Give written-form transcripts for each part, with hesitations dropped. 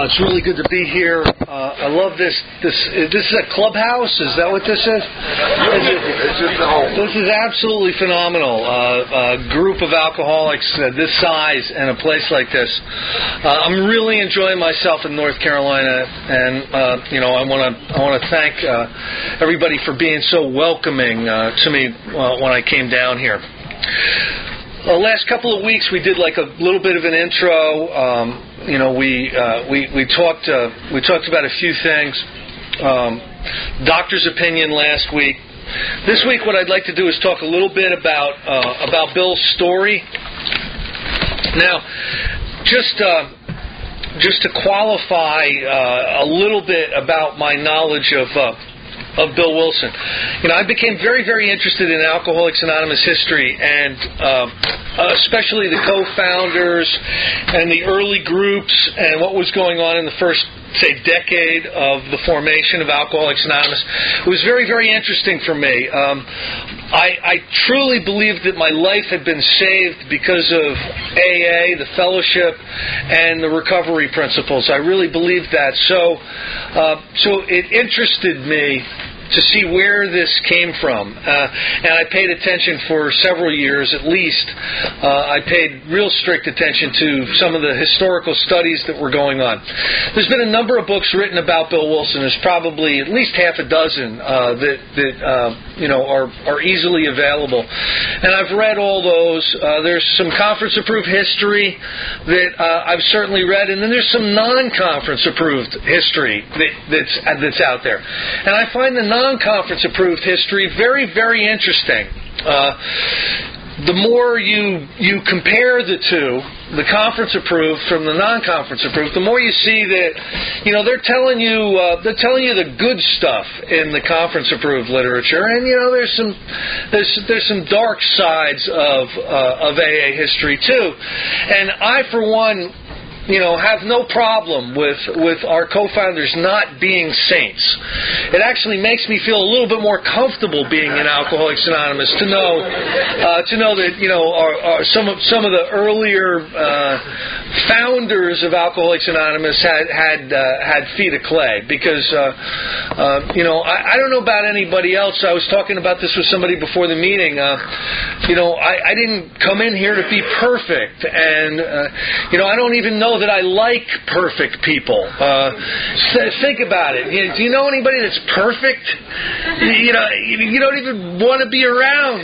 It's really good to be here. I love this. This is a clubhouse. Is that what this is? This is absolutely phenomenal. A group of alcoholics this size and a place like this. I'm really enjoying myself in North Carolina, and I want to thank everybody for being so welcoming to me when I came down here. The last couple of weeks we did like a little bit of an intro. We talked about a few things. Doctor's opinion last week. This week, what I'd like to do is talk a little bit about Bill's story. Now, just to qualify a little bit about my knowledge of Bill Wilson. I became very, very interested in Alcoholics Anonymous history, and especially the co-founders and the early groups and what was going on in the first, say, decade of the formation of Alcoholics Anonymous. It was very, very interesting for me. I truly believed that my life had been saved because of AA, the fellowship, and the recovery principles. I really believed that. So it interested me to see where this came from. And I paid attention for several years at least. I paid real strict attention to some of the historical studies that were going on. There's been a number of books written about Bill Wilson. There's probably at least half a dozen that are easily available. And I've read all those. There's some conference-approved history that I've certainly read, and then there's some non-conference-approved history that's out there. And I find the non-conference approved history very, very interesting. The more you compare the two, the conference approved from the non-conference approved, the more you see that they're telling you the good stuff in the conference approved literature, and there's some dark sides of AA history too. And I, for one, have no problem with our co-founders not being saints. It actually makes me feel a little bit more comfortable being in Alcoholics Anonymous to know that some of the earlier founders of Alcoholics Anonymous had feet of clay, because I don't know about anybody else. I was talking about this with somebody before the meeting. I didn't come in here to be perfect, and I don't even know that I like perfect people. Think about it. Do you know anybody that's perfect? You don't even want to be around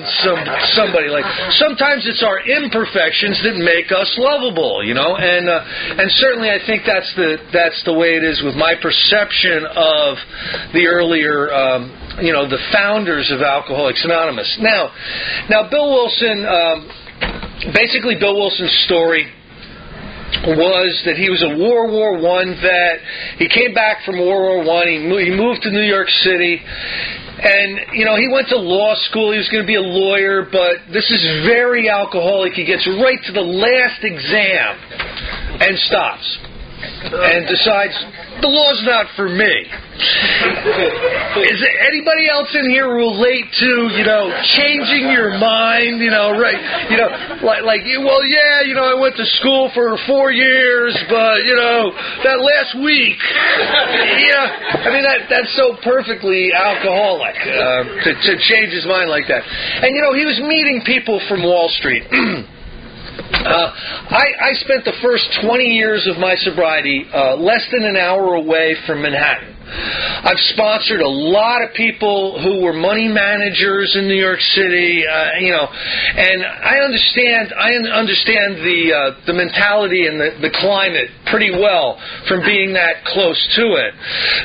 somebody like. Sometimes it's our imperfections that make us lovable, and certainly I think that's the way it is with my perception of the earlier, the founders of Alcoholics Anonymous. Now, Bill Wilson. Basically, Bill Wilson's story was that he was a World War I vet. He came back from World War I. He moved to New York City. And, he went to law school. He was going to be a lawyer, but this is very alcoholic. He gets right to the last exam and stops and decides, the law's not for me. Is there anybody else in here relate to, changing your mind, right? I went to school for 4 years, but, that last week, that's so perfectly alcoholic, to change his mind like that. And, he was meeting people from Wall Street. I spent the first 20 years of my sobriety less than an hour away from Manhattan. I've sponsored a lot of people who were money managers in New York City, and I understand the mentality and the climate pretty well from being that close to it.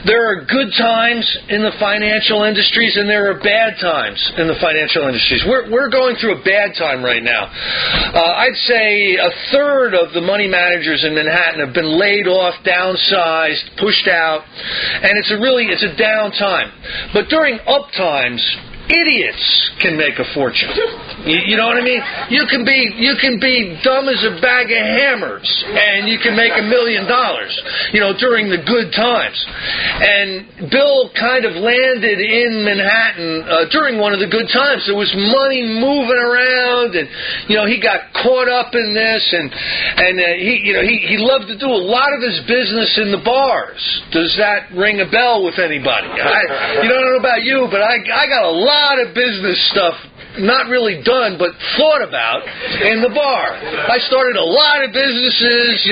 There are good times in the financial industries, and there are bad times in the financial industries. We're going through a bad time right now. I'd say a third of the money managers in Manhattan have been laid off, downsized, pushed out, and it's a down time. But during up times, idiots can make a fortune. You know what I mean? You can be dumb as a bag of hammers, and you can make $1 million, during the good times. And Bill kind of landed in Manhattan during one of the good times. There was money moving around, and he got caught up in this, and he loved to do a lot of his business in the bars. Does that ring a bell with anybody? I don't know about you, but I got a lot of business stuff not really done, but thought about in the bar. I started a lot of businesses,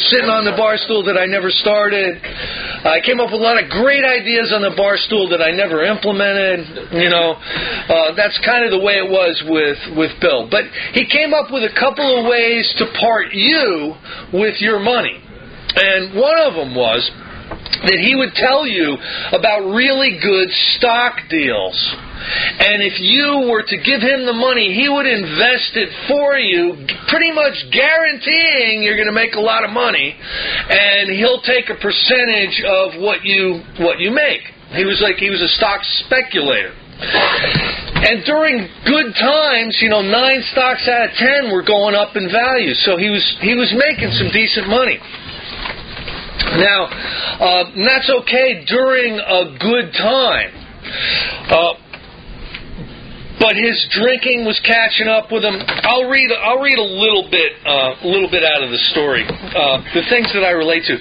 sitting on the bar stool that I never started. I came up with a lot of great ideas on the bar stool that I never implemented. That's kind of the way it was with Bill. But he came up with a couple of ways to part you with your money. And one of them was that he would tell you about really good stock deals. And if you were to give him the money, he would invest it for you, pretty much guaranteeing you're going to make a lot of money, and he'll take a percentage of what you make. He was a stock speculator. And during good times, 9 stocks out of 10 were going up in value, so he was making some decent money. Now, that's okay during a good time. But his drinking was catching up with him. I'll read a little bit out of the story, the things that I relate to.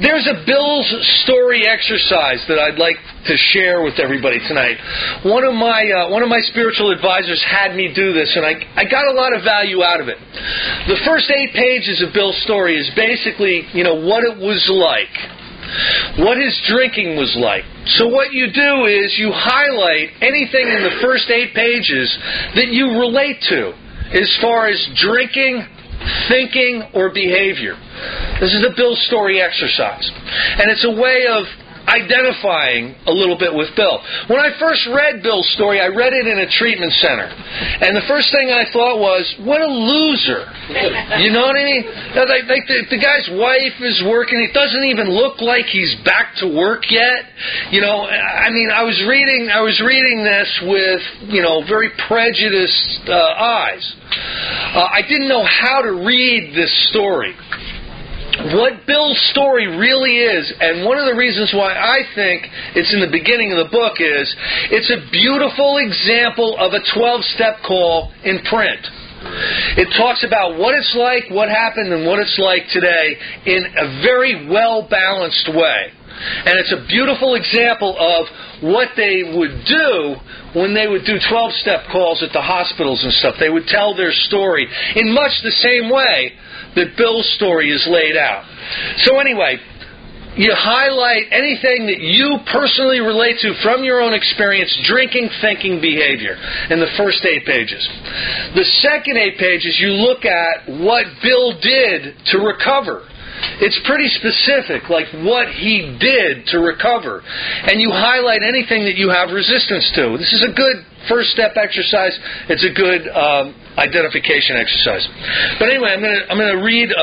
There's a Bill's story exercise that I'd like to share with everybody tonight. One of my spiritual advisors had me do this, and I got a lot of value out of it. The first 8 pages of Bill's story is basically, what it was like, what his drinking was like. So what you do is you highlight anything in the first 8 pages that you relate to as far as drinking, thinking, or behavior. This is a Bill story exercise. And it's a way of identifying a little bit with Bill. When I first read Bill's story, I read it in a treatment center. And the first thing I thought was, what a loser. You know what I mean? Like the guy's wife is working. It doesn't even look like he's back to work yet. I was reading this with, very prejudiced eyes. I didn't know how to read this story. What Bill's story really is, and one of the reasons why I think it's in the beginning of the book is, it's a beautiful example of a 12-step call in print. It talks about what it's like, what happened, and what it's like today in a very well-balanced way. And it's a beautiful example of what they would do when they would do 12-step calls at the hospitals and stuff. They would tell their story in much the same way that Bill's story is laid out. So anyway, you highlight anything that you personally relate to from your own experience, drinking, thinking, behavior, in the first 8 pages. The second 8 pages, you look at what Bill did to recover. It's pretty specific, like what he did to recover. And you highlight anything that you have resistance to. This is a good first step exercise. It's a good identification exercise. But anyway, I'm going to read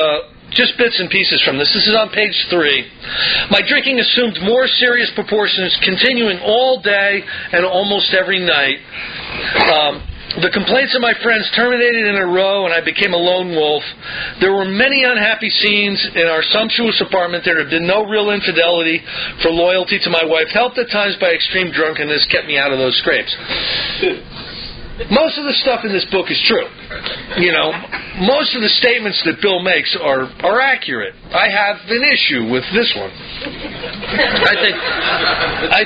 just bits and pieces from this. This is on page 3. My drinking assumed more serious proportions, continuing all day and almost every night. The complaints of my friends terminated in a row, and I became a lone wolf. There were many unhappy scenes in our sumptuous apartment. There had been no real infidelity for loyalty to my wife, helped at times by extreme drunkenness, kept me out of those scrapes. Most of the stuff in this book is true. Most of the statements that Bill makes are accurate. I have an issue with this one. I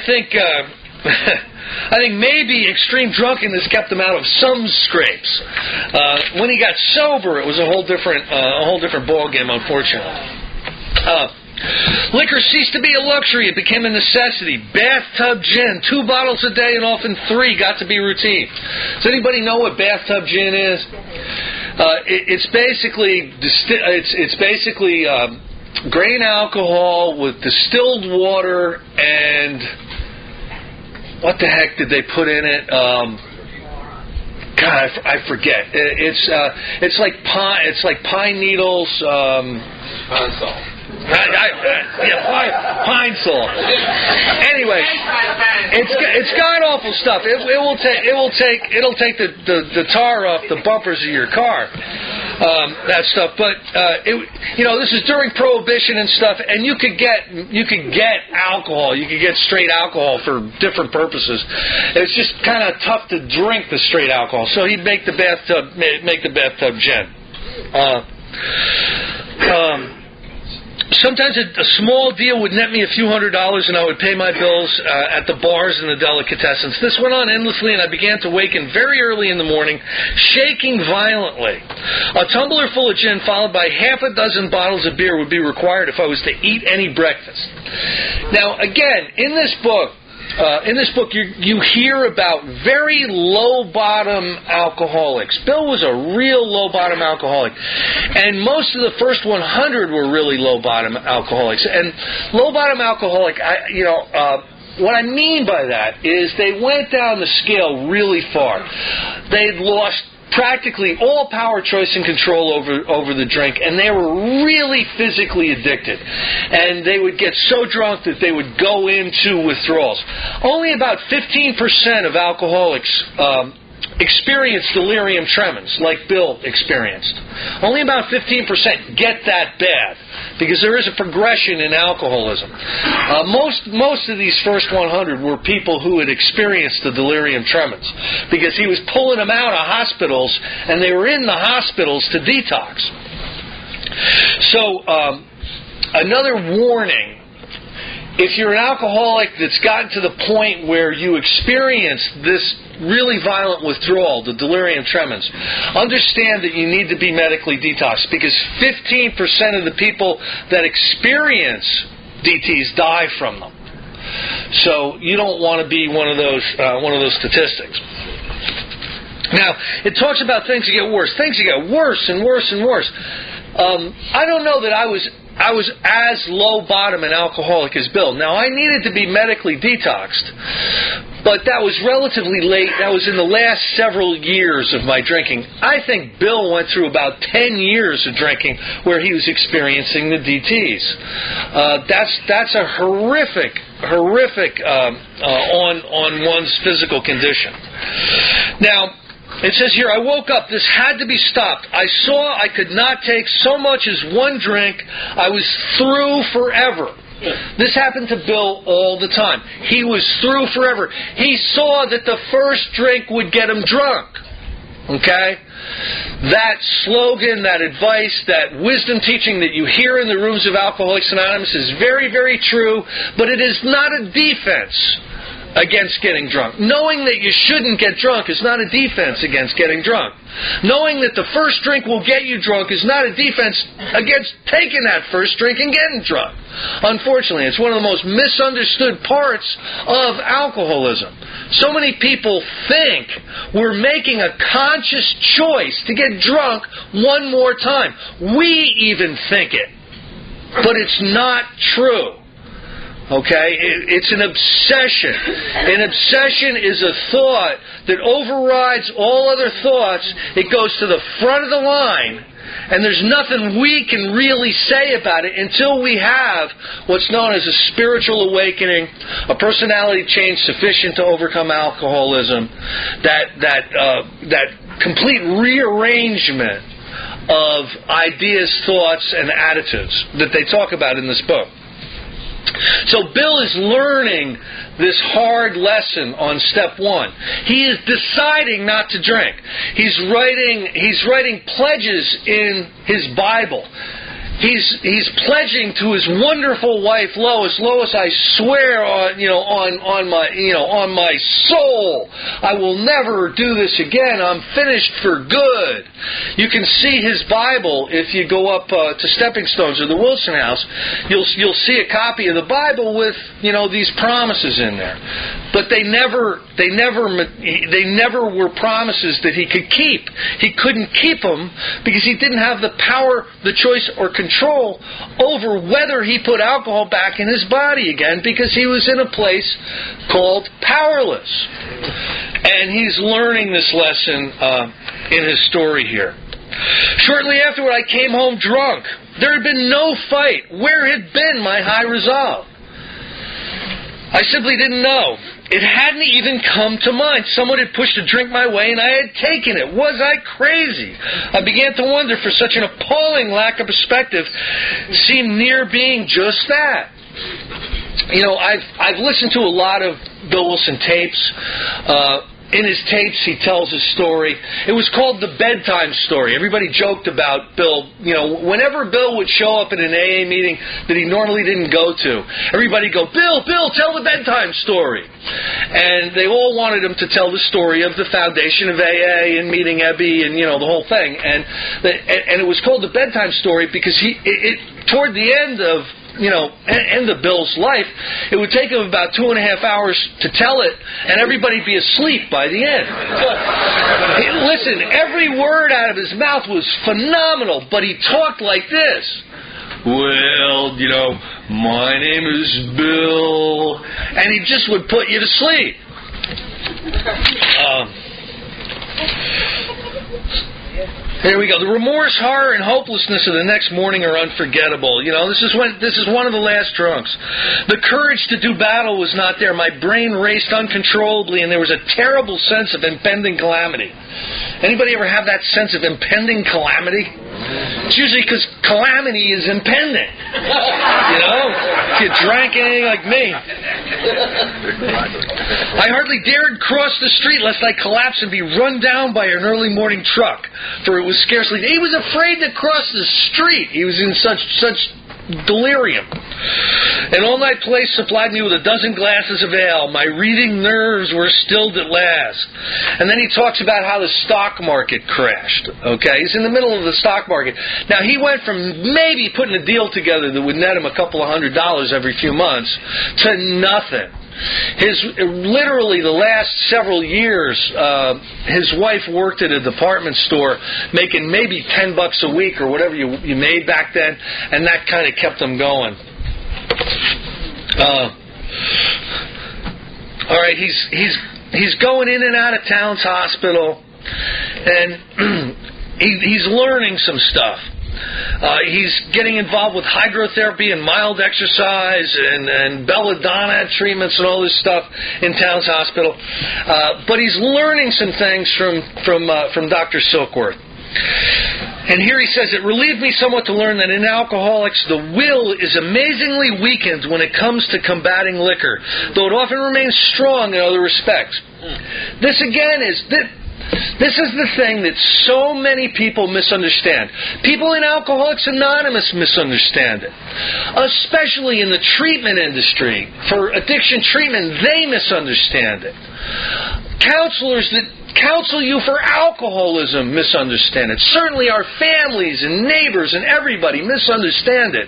think maybe extreme drunkenness kept him out of some scrapes. When he got sober, it was a whole different ball game, unfortunately. Liquor ceased to be a luxury; it became a necessity. Bathtub gin, 2 bottles a day, and often 3 got to be routine. Does anybody know what bathtub gin is? It's basically grain alcohol with distilled water and. What the heck did they put in it? God, I forget. It's like pine needles. Pine salt. Pine Sol. Anyway, it's god awful stuff. It'll take the tar off the bumpers of your car. That stuff, but this is during Prohibition and stuff, and you could get alcohol. You could get straight alcohol for different purposes. It's just kind of tough to drink the straight alcohol, so he'd make the bathtub gin. Sometimes a small deal would net me a few $100s, and I would pay my bills at the bars and the delicatessens. This went on endlessly, and I began to waken very early in the morning, shaking violently. A tumbler full of gin, followed by half a dozen bottles of beer, would be required if I was to eat any breakfast. Now, again, in this book, you hear about very low-bottom alcoholics. Bill was a real low-bottom alcoholic. And most of the first 100 were really low-bottom alcoholics. And low-bottom alcoholic, what I mean by that is they went down the scale really far. They'd lost practically all power, choice, and control over the drink, and they were really physically addicted. And they would get so drunk that they would go into withdrawals. Only about 15% of alcoholics experience delirium tremens, like Bill experienced. Only about 15% get that bad, because there is a progression in alcoholism. Most of these first 100 were people who had experienced the delirium tremens, because he was pulling them out of hospitals, and they were in the hospitals to detox. So, another warning. If you're an alcoholic that's gotten to the point where you experience this really violent withdrawal, the delirium tremens, understand that you need to be medically detoxed, because 15% of the people that experience DTs die from them. So you don't want to be one of those statistics. Now, it talks about things that get worse. Things that get worse and worse and worse. I don't know that I was as low bottom an alcoholic as Bill. Now, I needed to be medically detoxed, but that was relatively late. That was in the last several years of my drinking. I think Bill went through about 10 years of drinking where he was experiencing the DTs. That's a horrific on one's physical condition. Now, it says here, I woke up. This had to be stopped. I saw I could not take so much as one drink. I was through forever. This happened to Bill all the time. He was through forever. He saw that the first drink would get him drunk. Okay? That slogan, that advice, that wisdom teaching that you hear in the rooms of Alcoholics Anonymous is very, very true, but it is not a defense against getting drunk. Knowing that you shouldn't get drunk is not a defense against getting drunk. Knowing that the first drink will get you drunk is not a defense against taking that first drink and getting drunk. Unfortunately, it's one of the most misunderstood parts of alcoholism. So many people think we're making a conscious choice to get drunk one more time. We even think it. But it's not true. Okay? It's an obsession. An obsession is a thought that overrides all other thoughts. It goes to the front of the line, and there's nothing we can really say about it until we have what's known as a spiritual awakening, a personality change sufficient to overcome alcoholism, that complete rearrangement of ideas, thoughts, and attitudes that they talk about in this book. So Bill is learning this hard lesson on step one. He is deciding not to drink. He's writing pledges in his Bible. He's pledging to his wonderful wife Lois. Lois, I swear on my soul, I will never do this again. I'm finished for good. You can see his Bible if you go up to Stepping Stones or the Wilson House. You'll see a copy of the Bible with these promises in there, but they never were promises that he could keep. He couldn't keep them because he didn't have the power, the choice, or control over whether he put alcohol back in his body again, because he was in a place called powerless. And he's learning this lesson in his story here. Shortly afterward, I came home drunk. There had been no fight. Where had been my high resolve? I simply didn't know. It hadn't even come to mind. Someone had pushed a drink my way and I had taken it. Was I crazy? I began to wonder, for such an appalling lack of perspective seemed near being just that. I've listened to a lot of Bill Wilson tapes. In his tapes, he tells his story. It was called The Bedtime Story. Everybody joked about Bill. Whenever Bill would show up at an AA meeting that he normally didn't go to, everybody would go, Bill, tell the bedtime story. And they all wanted him to tell the story of the foundation of AA and meeting Ebby and, the whole thing. And it was called The Bedtime Story because toward the end of Bill's life, it would take him about 2.5 hours to tell it, and everybody'd be asleep by the end. Listen, every word out of his mouth was phenomenal, but he talked like this. Well, my name is Bill, and he just would put you to sleep. Here we go. The remorse, horror, and hopelessness of the next morning are unforgettable. This is one of the last drunks. The courage to do battle was not there. My brain raced uncontrollably, and there was a terrible sense of impending calamity. Anybody ever have that sense of impending calamity? It's usually because calamity is impending. If you drank anything like me. I hardly dared cross the street lest I collapse and be run down by an early morning truck, for it was scarcely... He was afraid to cross the street. He was in such delirium. An all-night place supplied me with a dozen glasses of ale. My reading nerves were stilled at last. And then he talks about how the stock market crashed. Okay, he's in the middle of the stock market. Now, he went from maybe putting a deal together that would net him a couple of $100 every few months to nothing. Literally the last several years, his wife worked at a department store making maybe $10 a week or whatever you made back then, and that kind of kept them going. All right, he's going in and out of Towns Hospital, and he's learning some stuff. He's getting involved with hydrotherapy and mild exercise and belladonna treatments and all this stuff in Towns Hospital. But he's learning some things from Dr. Silkworth. And here he says, it relieved me somewhat to learn that in alcoholics, the will is amazingly weakened when it comes to combating liquor, though it often remains strong in other respects. This again This is the thing that so many people misunderstand. People in Alcoholics Anonymous misunderstand it. Especially in the treatment industry. For addiction treatment, they misunderstand it. Counselors that counsel you for alcoholism misunderstand it. Certainly our families and neighbors and everybody misunderstand it.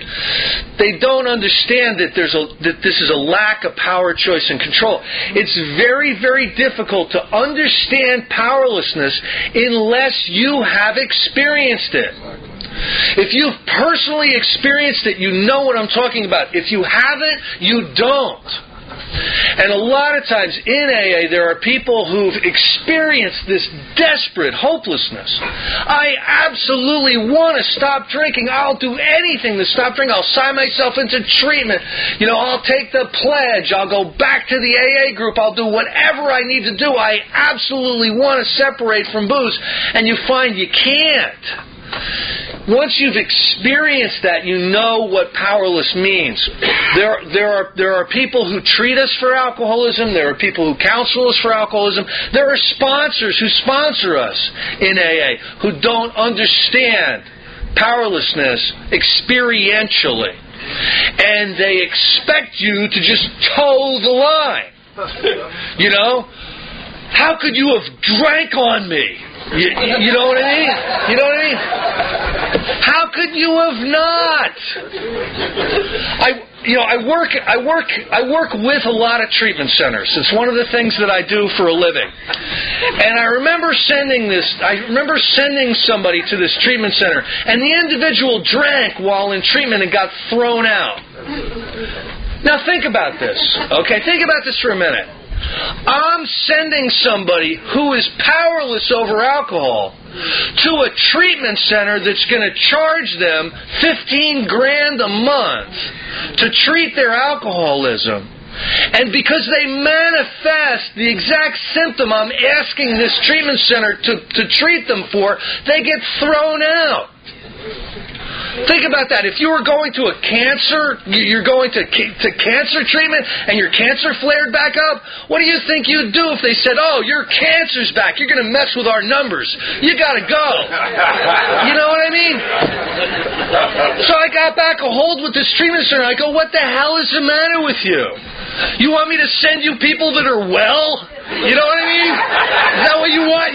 They don't understand that that this is a lack of power, choice, and control. It's very, very difficult to understand powerlessness unless you have experienced it. If you've personally experienced it, you know what I'm talking about. If you haven't, you don't. And a lot of times in AA, there are people who've experienced this desperate hopelessness. I absolutely want to stop drinking. I'll do anything to stop drinking. I'll sign myself into treatment. I'll take the pledge. I'll go back to the AA group. I'll do whatever I need to do. I absolutely want to separate from booze. And you find you can't. Once you've experienced that, you know what powerless means. There are people who treat us for alcoholism. There are people who counsel us for alcoholism. There are sponsors who sponsor us in AA who don't understand powerlessness experientially. And they expect you to just toe the line. How could you have drank on me? You know what I mean? How could you have not? I work with a lot of treatment centers. It's one of the things that I do for a living. And I remember sending somebody to this treatment center, and the individual drank while in treatment and got thrown out. Now think about this. Okay, think about this for a minute. I'm sending somebody who is powerless over alcohol to a treatment center that's going to charge them $15,000 a month to treat their alcoholism. And because they manifest the exact symptom I'm asking this treatment center to treat them for, they get thrown out. Think about that. If you were going to a cancer, you're going to cancer treatment, and your cancer flared back up, what do you think you'd do if they said, oh, your cancer's back, you're going to mess with our numbers, you got to go. You know what I mean? So I got back a hold with this treatment center. I go, what the hell is the matter with you? You want me to send you people that are well? You know what I mean? Is that what you want?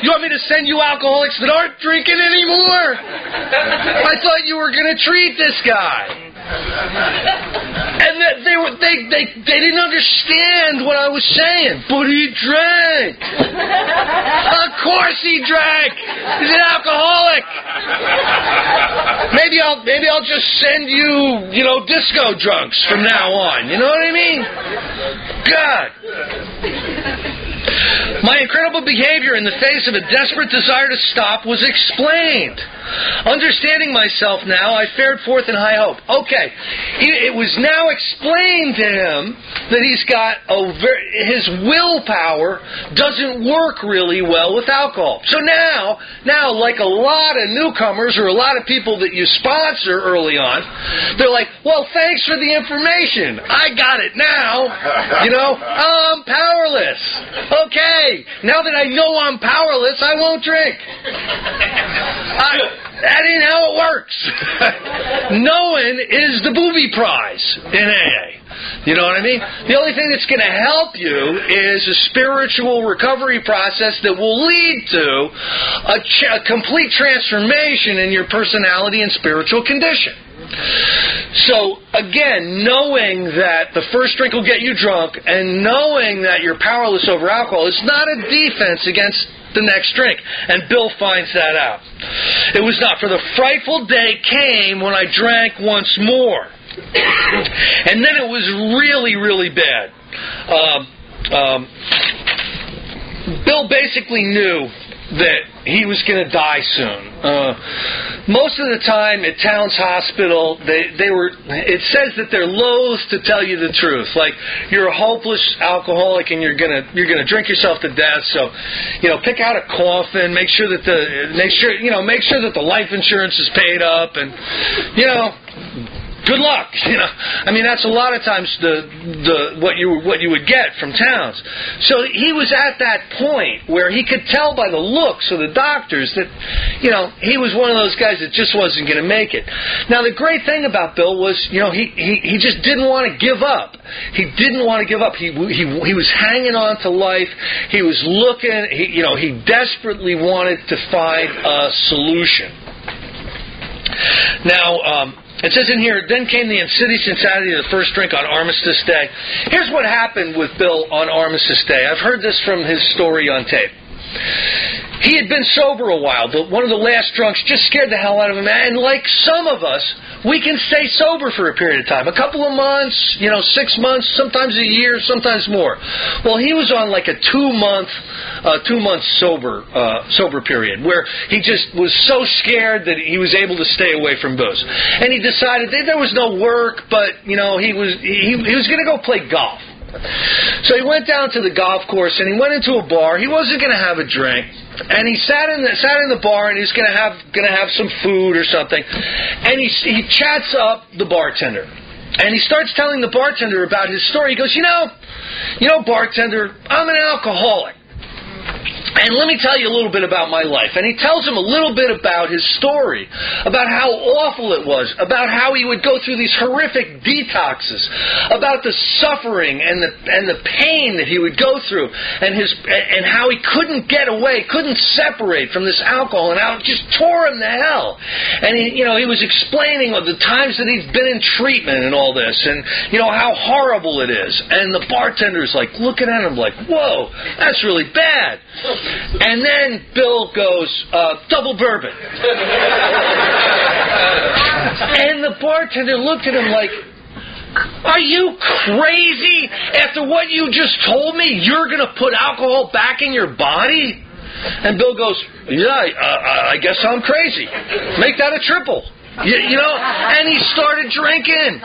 You want me to send you alcoholics that aren't drinking anymore? I thought you were going to treat this guy. And they didn't understand what I was saying. But he drank. Of course he drank. He's an alcoholic. Maybe I'll just send you, disco drunks from now on. You know what I mean? God. My incredible behavior in the face of a desperate desire to stop was explained. Understanding myself now, I fared forth in high hope. Okay, it was now explained to him that he's got his willpower doesn't work really well with alcohol. So now, like a lot of newcomers or a lot of people that you sponsor early on, they're like, well, thanks for the information. I got it now. I'm powerless. Okay, now that I know I'm powerless, I won't drink. That ain't how it works. Knowing is the booby prize in AA. You know what I mean? The only thing that's going to help you is a spiritual recovery process that will lead to a complete transformation in your personality and spiritual condition. So, again, knowing that the first drink will get you drunk and knowing that you're powerless over alcohol is not a defense against the next drink. And Bill finds that out. It was not, for the frightful day came when I drank once more. And then it was really, really bad. Bill basically knew that he was going to die soon. Most of the time at Towns Hospital, it says that they're loath to tell you the truth. Like, you're a hopeless alcoholic and you're gonna drink yourself to death. So, pick out a coffin, make sure that the life insurance is paid up, and good luck. That's a lot of times what you would get from Towns. So he was at that point where he could tell by the looks of the doctors that, he was one of those guys that just wasn't going to make it. Now the great thing about Bill was, he just didn't want to give up. He didn't want to give up. He was hanging on to life. He was looking. He desperately wanted to find a solution. Now. It says in here, then came the insidious insanity of the first drink on Armistice Day. Here's what happened with Bill on Armistice Day. I've heard this from his story on tape. He had been sober a while. One of the last drunks just scared the hell out of him. And like some of us, we can stay sober for a period of time. A couple of months, 6 months, sometimes a year, sometimes more. Well, he was on like a 2-month sober period where he just was so scared that he was able to stay away from booze. And he decided that there was no work, but he was going to go play golf. So he went down to the golf course and he went into a bar. He wasn't going to have a drink, and he sat in the bar and he's going to have some food or something. And he chats up the bartender, and he starts telling the bartender about his story. He goes, bartender, I'm an alcoholic. And let me tell you a little bit about my life. And he tells him a little bit about his story, about how awful it was, about how he would go through these horrific detoxes, about the suffering and the pain that he would go through, and how he couldn't get away, couldn't separate from this alcohol, and how it just tore him to hell. And he was explaining the times that he's been in treatment and all this, and how horrible it is. And the bartender's like looking at him like, whoa, that's really bad. And then Bill goes, double bourbon. And the bartender looked at him like, are you crazy? After what you just told me, you're going to put alcohol back in your body? And Bill goes, yeah, I guess I'm crazy. Make that a triple. And he started drinking.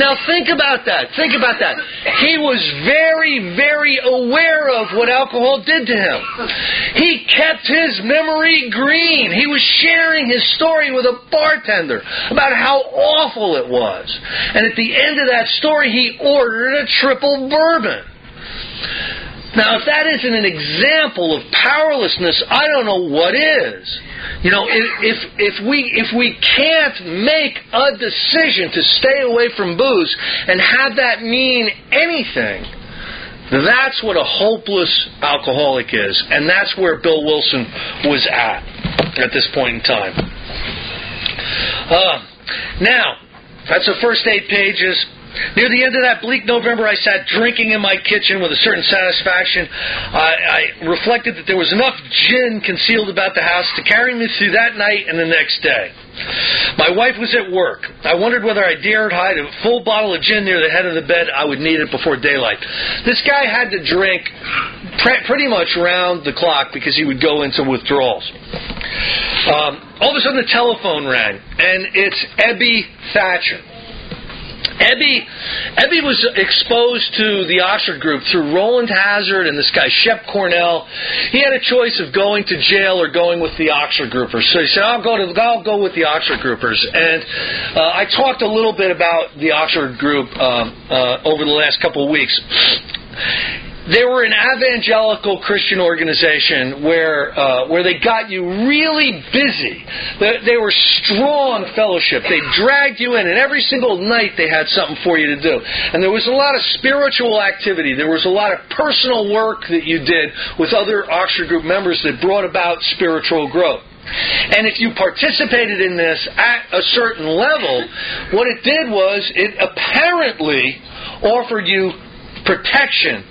Now think about that. He was very, very aware of what alcohol did to him. He kept his memory green. He was sharing his story with a bartender about how awful it was. And at the end of that story, he ordered a triple bourbon. Now, if that isn't an example of powerlessness, I don't know what is. If we can't make a decision to stay away from booze and have that mean anything, that's what a hopeless alcoholic is. And that's where Bill Wilson was at this point in time. Now, that's the first 8 pages. Near the end of that bleak November, I sat drinking in my kitchen with a certain satisfaction. I reflected that there was enough gin concealed about the house to carry me through that night and the next day. My wife was at work. I wondered whether I dared hide a full bottle of gin near the head of the bed. I would need it before daylight. This guy had to drink pretty much round the clock because he would go into withdrawals. All of a sudden the telephone rang, and it's Ebby Thatcher. Ebby was exposed to the Oxford Group through Roland Hazard and this guy Shep Cornell. He had a choice of going to jail or going with the Oxford Groupers. So he said, I'll go with the Oxford Groupers. And I talked a little bit about the Oxford Group over the last couple of weeks. They were an evangelical Christian organization where they got you really busy. They were strong fellowship. They dragged you in, and every single night they had something for you to do. And there was a lot of spiritual activity. There was a lot of personal work that you did with other Oxford Group members that brought about spiritual growth. And if you participated in this at a certain level, what it did was it apparently offered you protection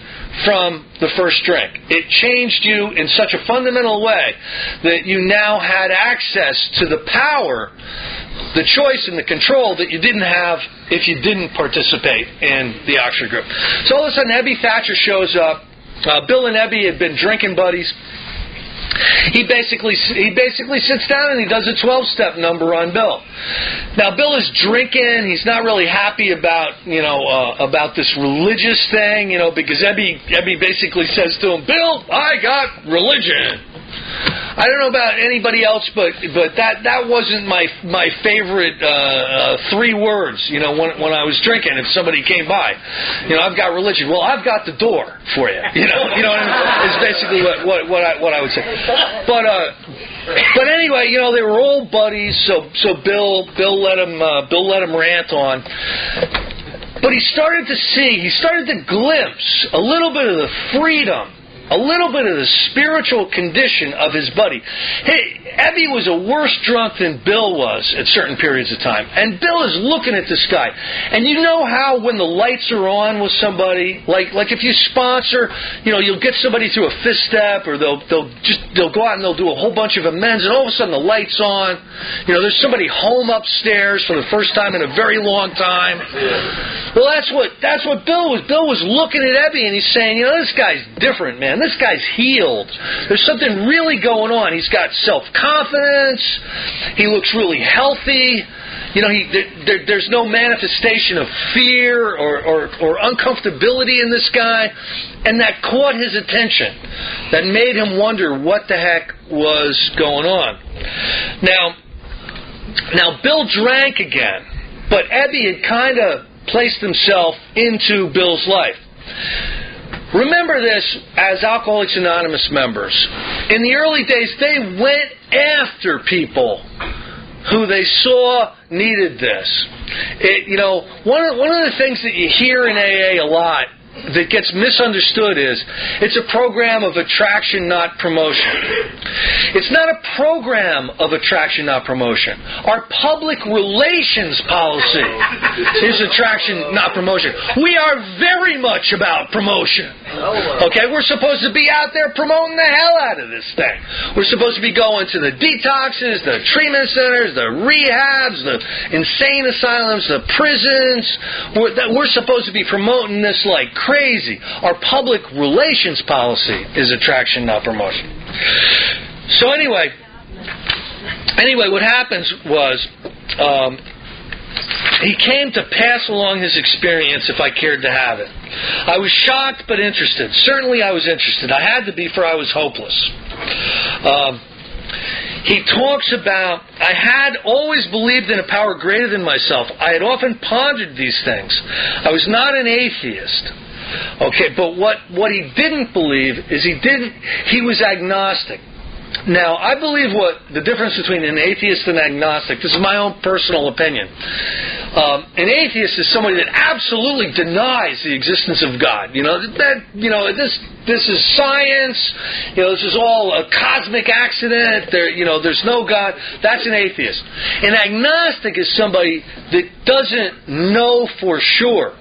from the first drink. It changed you in such a fundamental way that you now had access to the power, the choice, and the control that you didn't have if you didn't participate in the Oxford Group. So all of a sudden, Ebby Thatcher shows up. Bill and Ebby had been drinking buddies. He basically sits down and he does a 12-step number on Bill. Now Bill is drinking. He's not really happy about this religious thing, because Ebby basically says to him, "Bill, I got religion." I don't know about anybody else, but that wasn't my favorite 3 words. When I was drinking, if somebody came by, I've got religion. Well, I've got the door for you. You know what I mean? It's basically what I would say. But anyway, they were old buddies. So Bill let him rant on. But he started to glimpse a little bit of the freedom, a little bit of the spiritual condition of his buddy. Hey, Ebby was a worse drunk than Bill was at certain periods of time. And Bill is looking at this guy. And you know how when the lights are on with somebody, like if you sponsor, you'll get somebody through a fifth step, or they'll go out and they'll do a whole bunch of amends, and all of a sudden the light's on. There's somebody home upstairs for the first time in a very long time. Well, that's what Bill was. Bill was looking at Ebby and he's saying, this guy's different, man. This guy's healed. There's something really going on. He's got self-confidence. He looks really healthy. There's no manifestation of fear or uncomfortability in this guy. And that caught his attention. That made him wonder what the heck was going on. Now Bill drank again, but Ebby had kind of placed himself into Bill's life. Remember this as Alcoholics Anonymous members. In the early days, they went after people who they saw needed this. One of the things that you hear in AA a lot that gets misunderstood is it's a program of attraction, not promotion. It's not a program of attraction, not promotion. Our public relations policy is attraction, not promotion. We are very much about promotion. Okay, we're supposed to be out there promoting the hell out of this thing. We're supposed to be going to the detoxes, the treatment centers, the rehabs, the insane asylums, the prisons. We're supposed to be promoting this like crazy. Our public relations policy is attraction, not promotion. So anyway, what happens was he came to pass along his experience if I cared to have it. I was shocked but interested. Certainly I was interested. I had to be, for I was hopeless. He talks about, I had always believed in a power greater than myself. I had often pondered these things. I was not an atheist. Okay, but what he didn't believe is he was agnostic. Now, I believe what the difference between an atheist and agnostic, this is my own personal opinion. An atheist is somebody that absolutely denies the existence of God. This is science. This is all a cosmic accident. There's no God. That's an atheist. An agnostic is somebody that doesn't know for sure.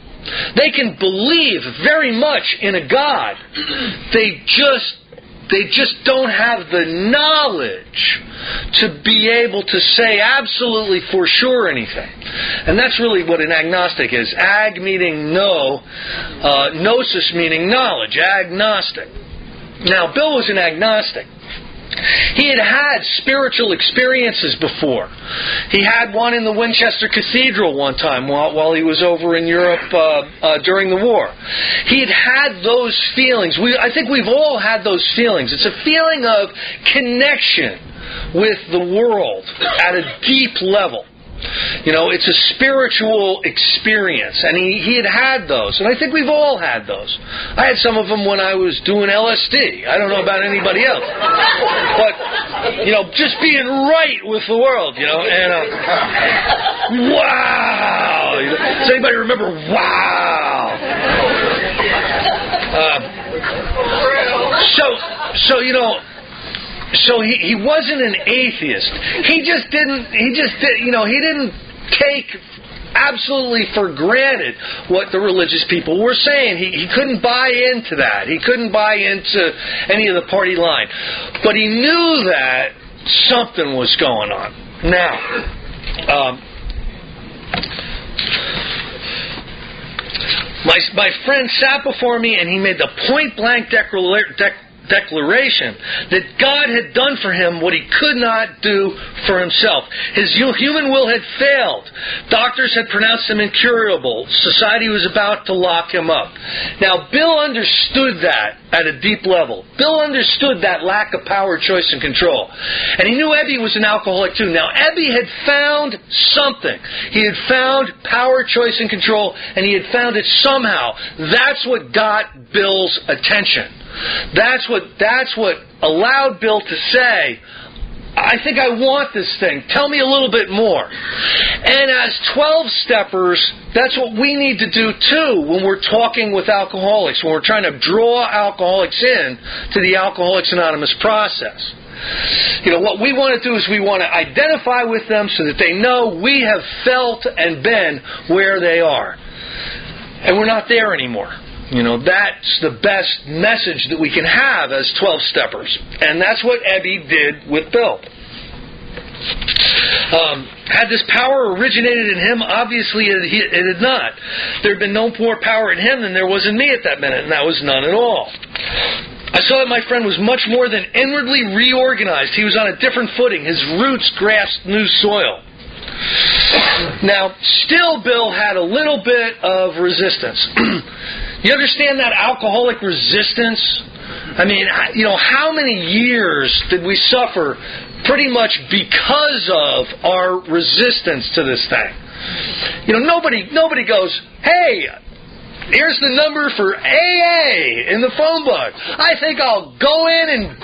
They can believe very much in a God. They just don't have the knowledge to be able to say absolutely for sure anything. And that's really what an agnostic is. Ag meaning no, gnosis meaning knowledge, agnostic. Now, Bill was an agnostic. He had spiritual experiences before. He had one in the Winchester Cathedral one time while he was over in Europe during the war. He had those feelings. I think we've all had those feelings. It's a feeling of connection with the world at a deep level. It's a spiritual experience, and he had those, and I think we've all had those. I had some of them when I was doing LSD. I don't know about anybody else, but just being right with the world, and wow! Does anybody remember wow? So he wasn't an atheist. He didn't take absolutely for granted what the religious people were saying. He couldn't buy into that. He couldn't buy into any of the party line. But he knew that something was going on. Now, my friend sat before me and he made the point-blank declaration that God had done for him what he could not do for himself. His human will had failed. Doctors had pronounced him incurable. Society was about to lock him up. Now, Bill understood that at a deep level. Bill understood that lack of power, choice, and control. And he knew Ebby was an alcoholic too. Now, Ebby had found something. He had found power, choice, and control, and he had found it somehow. That's what got Bill's attention. That's what allowed Bill to say, I think I want this thing. Tell me a little bit more. And as 12-steppers, that's what we need to do too when we're talking with alcoholics, when we're trying to draw alcoholics in to the Alcoholics Anonymous process. What we want to do is we want to identify with them so that they know we have felt and been where they are. And we're not there anymore. That's the best message that we can have as 12-steppers. And that's what Ebby did with Bill. Had this power originated in him? Obviously it had not. There had been no more power in him than there was in me at that minute, and that was none at all. I saw that my friend was much more than inwardly reorganized. He was on a different footing. His roots grasped new soil. Now, still Bill had a little bit of resistance. You understand that alcoholic resistance? I mean, how many years did we suffer pretty much because of our resistance to this thing? Nobody goes, hey, here's the number for AA in the phone book. I think I'll go in and,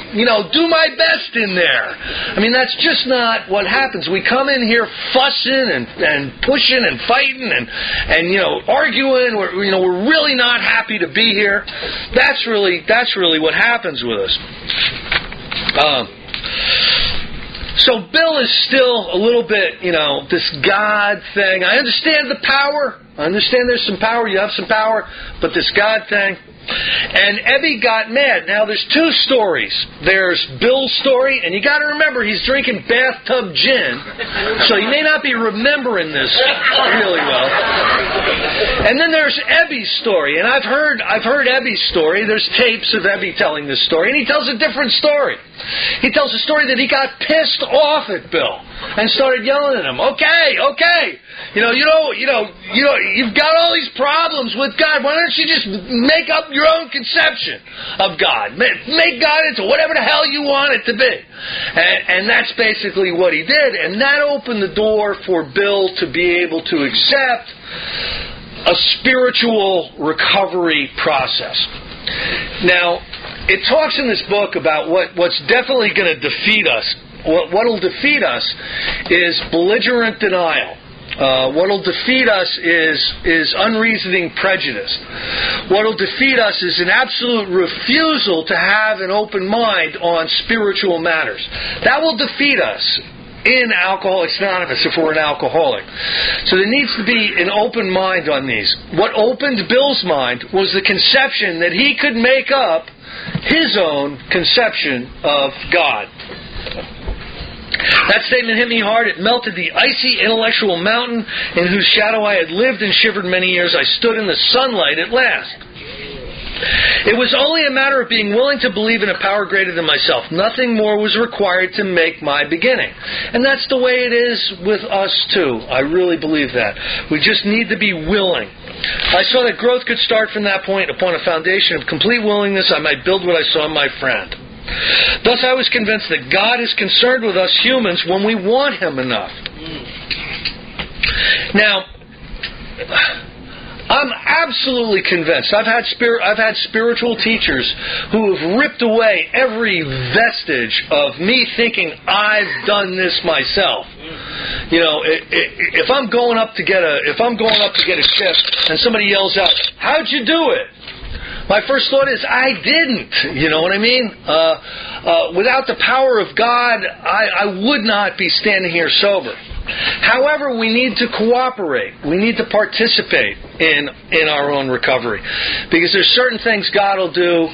do my best in there. I mean, that's just not what happens. We come in here fussing and pushing and fighting and arguing. We're really not happy to be here. That's really what happens with us. So Bill is still a little bit, this God thing. I understand the power. I understand there's some power. You have some power. But this God thing. And Ebby got mad. Now, there's two stories. There's Bill's story, and you got to remember he's drinking bathtub gin, so he may not be remembering this really well. And then there's Ebby's story, and I've heard Ebby's story. There's tapes of Ebby telling this story, and he tells a different story. He tells a story that he got pissed off at Bill and started yelling at him. Okay. You've got all these problems with God. Why don't you just make up your own conception of God? Make God into whatever the hell you want it to be. And that's basically what he did. And that opened the door for Bill to be able to accept a spiritual recovery process. Now, it talks in this book about what's definitely going to defeat us. What'll defeat us is belligerent denial. What'll defeat us is unreasoning prejudice. What'll defeat us is an absolute refusal to have an open mind on spiritual matters. That will defeat us in Alcoholics Anonymous if we're an alcoholic. So there needs to be an open mind on these. What opened Bill's mind was the conception that he could make up his own conception of God. That statement hit me hard. It melted the icy intellectual mountain in whose shadow I had lived and shivered many years. I stood in the sunlight at last. It was only a matter of being willing to believe in a power greater than myself. Nothing more was required to make my beginning. And that's the way it is with us too. I really believe that. We just need to be willing. I saw that growth could start from that point. Upon a foundation of complete willingness, I might build what I saw in my friend. Thus I was convinced that God is concerned with us humans when we want Him enough. Now, I'm absolutely convinced. I've had spiritual teachers who have ripped away every vestige of me thinking I've done this myself. You know, if I'm going up to get a shift and somebody yells out, "How'd you do it?" My first thought is, I didn't. You know what I mean? Without the power of God, I would not be standing here sober. However, we need to cooperate. We need to participate in our own recovery, because there's certain things God will do,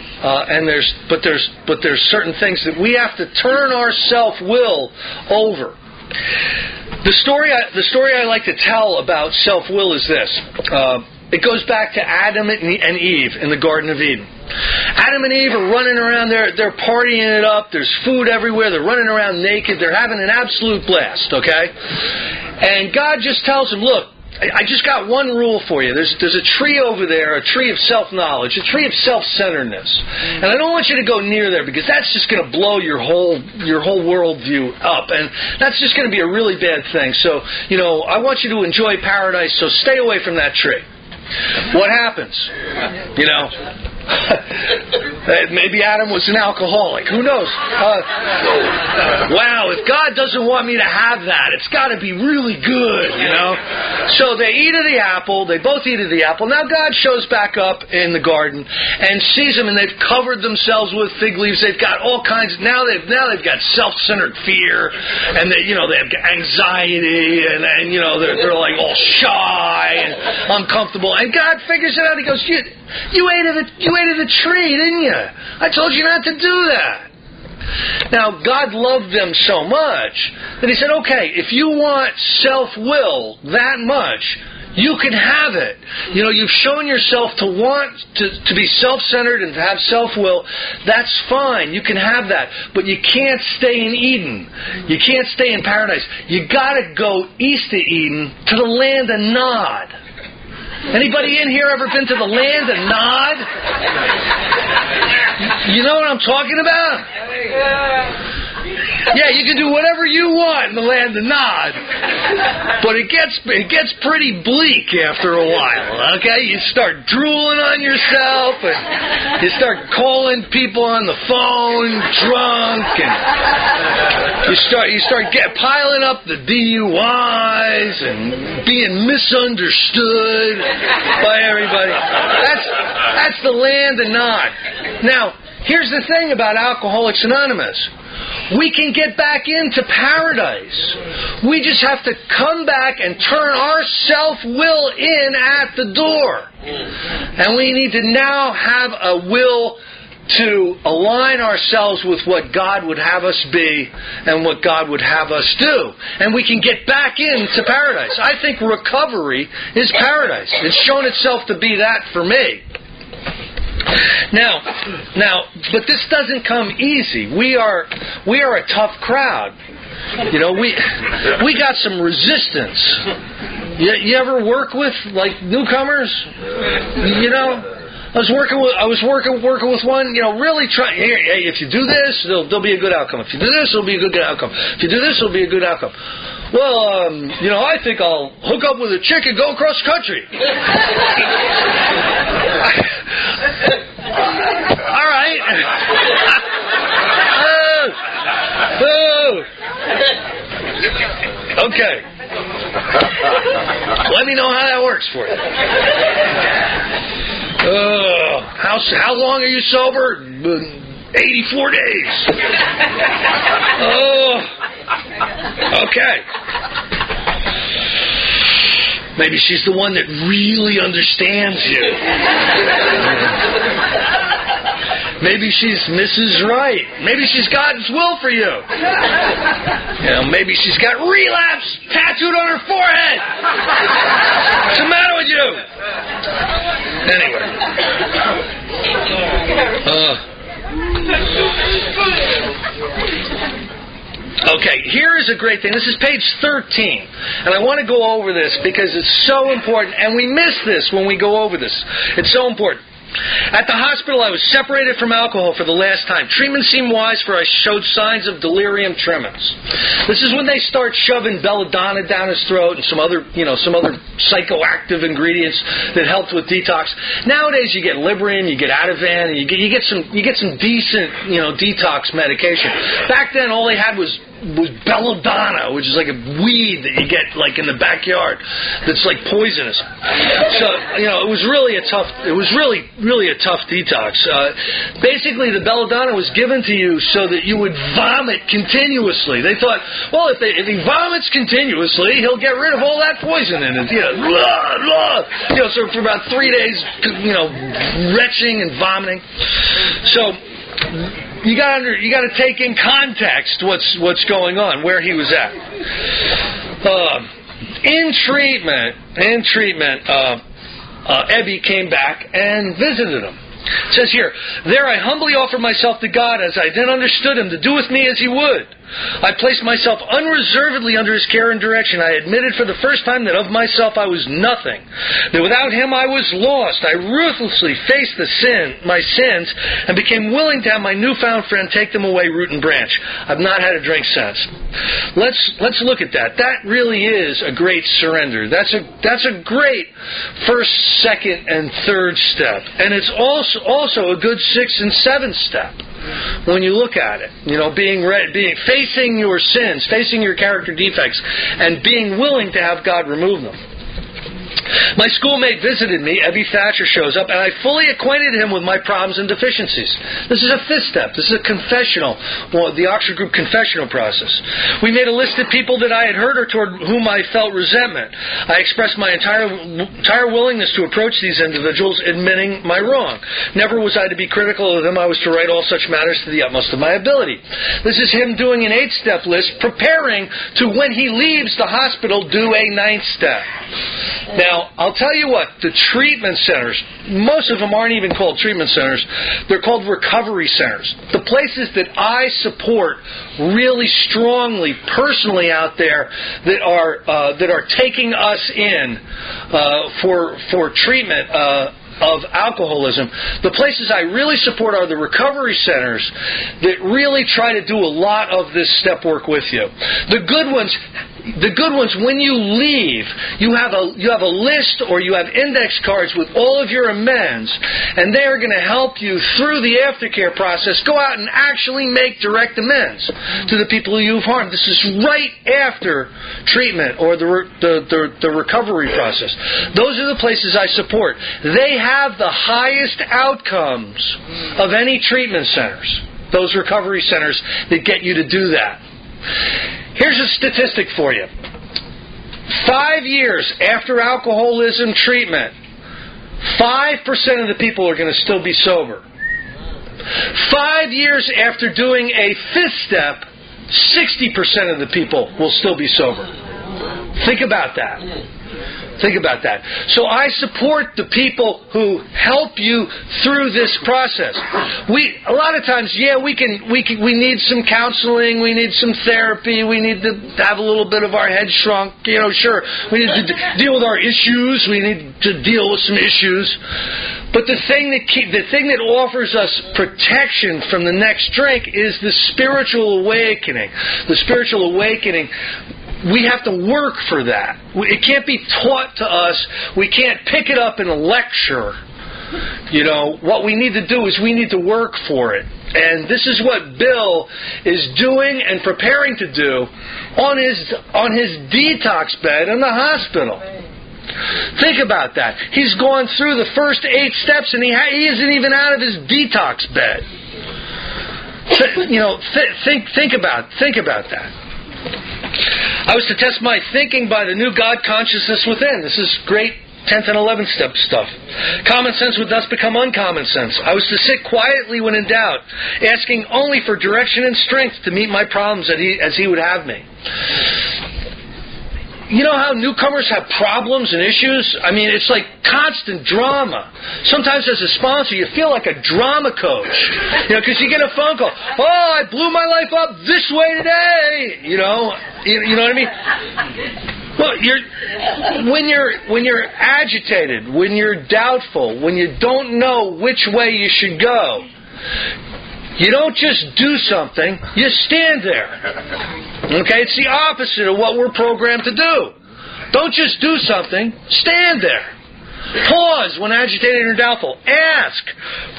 but there's certain things that we have to turn our self-will over. The story I like to tell about self-will is this. It goes back to Adam and Eve in the Garden of Eden. Adam and Eve are running around, they're partying it up, there's food everywhere, they're running around naked, they're having an absolute blast, okay? And God just tells them, look, I just got one rule for you. There's a tree over there, a tree of self-knowledge, a tree of self-centeredness. And I don't want you to go near there, because that's just going to blow your whole worldview up. And that's just going to be a really bad thing. So, I want you to enjoy paradise, so stay away from that tree. What happens? Maybe Adam was an alcoholic. Who knows? Wow, if God doesn't want me to have that, it's got to be really good, So they eat of the apple. They both eat of the apple. Now God shows back up in the garden and sees them, and they've covered themselves with fig leaves. They've got all kinds. Now they've got self-centered fear, and they have anxiety, and they're like all shy and uncomfortable. And God figures it out. He goes, You ate of the tree, didn't you? I told you not to do that. Now, God loved them so much that He said, okay, if you want self-will that much, you can have it. You've shown yourself to want to be self-centered and to have self-will. That's fine. You can have that. But you can't stay in Eden. You can't stay in paradise. You got to go east of Eden to the land of Nod. Anybody in here ever been to the land of Nod? You know what I'm talking about? Yeah, you can do whatever you want in the land of Nod, but it gets pretty bleak after a while. Okay, you start drooling on yourself, and you start calling people on the phone drunk, and you start piling up the DUIs and being misunderstood by everybody. That's the land of Nod. Now, here's the thing about Alcoholics Anonymous. We can get back into paradise. We just have to come back and turn our self-will in at the door. And we need to now have a will to align ourselves with what God would have us be and what God would have us do. And we can get back into paradise. I think recovery is paradise. It's shown itself to be that for me. Now, but this doesn't come easy. We are a tough crowd. You know, we got some resistance. You ever work with like newcomers? You know, I was working with one. You know, really trying. Hey, if you do this, there'll be a good outcome. If you do this, there'll be a good outcome. If you do this, there'll be a good outcome. Well, you know, I think I'll hook up with a chick and go across country. All right. Okay. Let me know how that works for you. How long are you sober? 84 days. Okay. Maybe she's the one that really understands you. Maybe she's Mrs. Right. Maybe she's God's will for you. You know, maybe she's got relapse tattooed on her forehead. What's the matter with you? Anyway. Okay, here is a great thing. This is page 13. And I want to go over this because it's so important. And we miss this when we go over this. It's so important. At the hospital, I was separated from alcohol for the last time. Treatment seemed wise, for I showed signs of delirium tremens. This is when they start shoving belladonna down his throat and some other psychoactive ingredients that helped with detox. Nowadays, you get Librium, you get Ativan, and you get some decent, detox medication. Back then, all they had was belladonna, which is like a weed that you get like in the backyard that's like poisonous. So, it was really a tough detox. Basically, the belladonna was given to you so that you would vomit continuously. They thought, well, if he vomits continuously, he'll get rid of all that poison in it. So for about 3 days, retching and vomiting. So you got to take in context what's going on, where he was at. In treatment, Ebby came back and visited him. It says here, there I humbly offered myself to God as I then understood Him to do with me as He would. I placed myself unreservedly under His care and direction. I admitted for the first time that of myself I was nothing, that without Him I was lost. I ruthlessly faced my sins and became willing to have my newfound friend take them away root and branch. I've not had a drink since. Let's look at that. That really is a great surrender. That's a great first, second, and third step, and it's also a good 6th and 7th step. When you look at it, facing your sins, facing your character defects, and being willing to have God remove them. My schoolmate visited me. Ebby Thatcher shows up, and I fully acquainted him with my problems and deficiencies. This is a 5th step. This is a confessional, the Oxford Group confessional process. We made a list of people that I had hurt or toward whom I felt resentment. I expressed my entire willingness to approach these individuals, admitting my wrong. Never was I to be critical of them. I was to write all such matters to the utmost of my ability. This is him doing an 8-step list, preparing to, when he leaves the hospital, do a 9th step. Now, I'll tell you what, the treatment centers, most of them aren't even called treatment centers. They're called recovery centers. The places that I support really strongly, personally out there, that are taking us in for treatment of alcoholism. The places I really support are the recovery centers that really try to do a lot of this step work with you. The good ones, when you leave, you have a list or you have index cards with all of your amends, and they are going to help you through the aftercare process. Go out and actually make direct amends to the people who you've harmed. This is right after treatment or the recovery process. Those are the places I support. They have the highest outcomes of any treatment centers. Those recovery centers that get you to do that. Here's a statistic for you. 5 years after alcoholism treatment, 5% of the people are going to still be sober. 5 years after doing a 5th step, 60% of the people will still be sober. Think about that. Think about that. So I support the people who help you through this process. A lot of times, we need some counseling, we need some therapy, we need to have a little bit of our head shrunk. Sure, we need to deal with our issues, we need to deal with some issues. But the thing that offers us protection from the next drink is the spiritual awakening. The spiritual awakening. We have to work for that. It can't be taught to us. We can't pick it up in a lecture. What we need to do is we need to work for it. And this is what Bill is doing and preparing to do on his detox bed in the hospital. Think about that. He's gone through the first 8 steps and he isn't even out of his detox bed. Think about that. I was to test my thinking by the new God consciousness within. This is great 10th and 11th step stuff. Common sense would thus become uncommon sense. I was to sit quietly when in doubt, asking only for direction and strength to meet my problems as he would have me. You know how newcomers have problems and issues? I mean, it's like constant drama. Sometimes as a sponsor, you feel like a drama coach. Because you get a phone call. Oh, I blew my life up this way today. You know what I mean? Well, when you're agitated, when you're doubtful, when you don't know which way you should go, you don't just do something, you stand there. Okay? It's the opposite of what we're programmed to do. Don't just do something, stand there. Pause when agitated or doubtful. Ask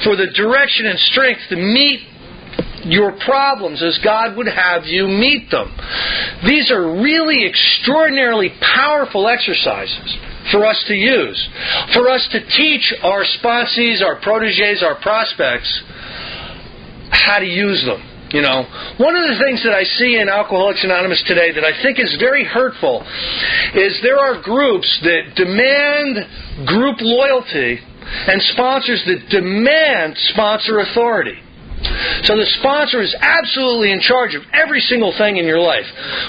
for the direction and strength to meet your problems as God would have you meet them. These are really extraordinarily powerful exercises for us to use, for us to teach our sponsees, our proteges, our prospects how to use them. One of the things that I see in Alcoholics Anonymous today that I think is very hurtful is there are groups that demand group loyalty and sponsors that demand sponsor authority. So the sponsor is absolutely in charge of every single thing in your life.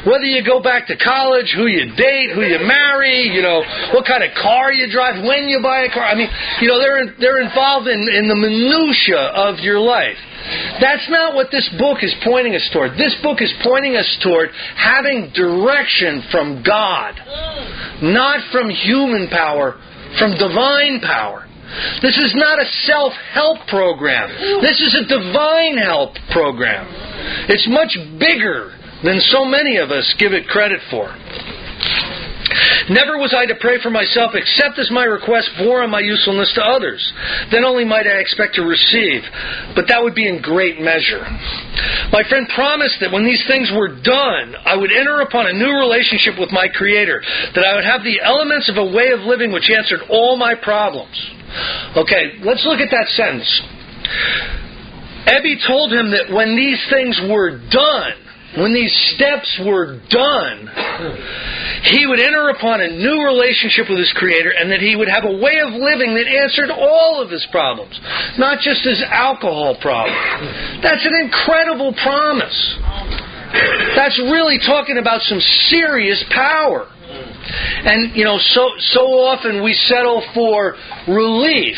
Whether you go back to college, who you date, who you marry, what kind of car you drive, when you buy a car. I mean, they're involved in the minutia of your life. That's not what this book is pointing us toward. This book is pointing us toward having direction from God, not from human power, from divine power. This is not a self-help program. This is a divine help program. It's much bigger than so many of us give it credit for. Never was I to pray for myself except as my request bore on my usefulness to others. Then only might I expect to receive, but that would be in great measure. My friend promised that when these things were done, I would enter upon a new relationship with my Creator, that I would have the elements of a way of living which answered all my problems. Okay, let's look at that sentence. Ebby told him that when these things were done, when these steps were done, he would enter upon a new relationship with his Creator and that he would have a way of living that answered all of his problems, not just his alcohol problem. That's an incredible promise. That's really talking about some serious power. And, so often we settle for relief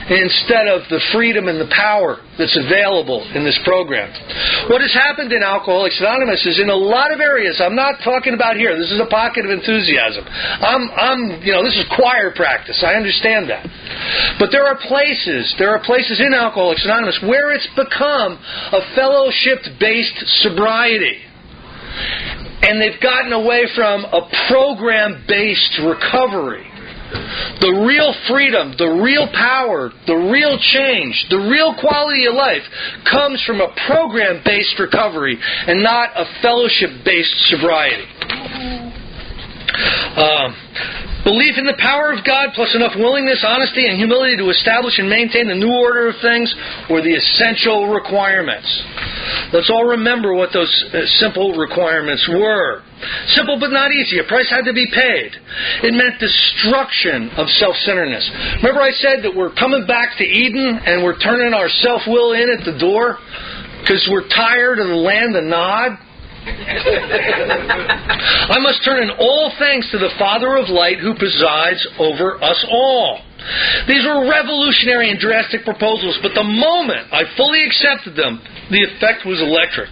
instead of the freedom and the power that's available in this program. What has happened in Alcoholics Anonymous is in a lot of areas, I'm not talking about here, this is a pocket of enthusiasm. This is choir practice, I understand that. But there are places in Alcoholics Anonymous where it's become a fellowship-based sobriety. And they've gotten away from a program-based recovery. The real freedom, the real power, the real change, the real quality of life comes from a program-based recovery and not a fellowship-based sobriety. Belief in the power of God plus enough willingness, honesty, and humility to establish and maintain the new order of things were the essential requirements. Let's all remember what those simple requirements were. Simple but not easy. A price had to be paid. It meant destruction of self-centeredness. Remember I said that we're coming back to Eden and we're turning our self-will in at the door because we're tired of the land of Nod? I must turn in all thanks to the Father of light who presides over us all. These were revolutionary and drastic proposals, but the moment I fully accepted them, the effect was electric.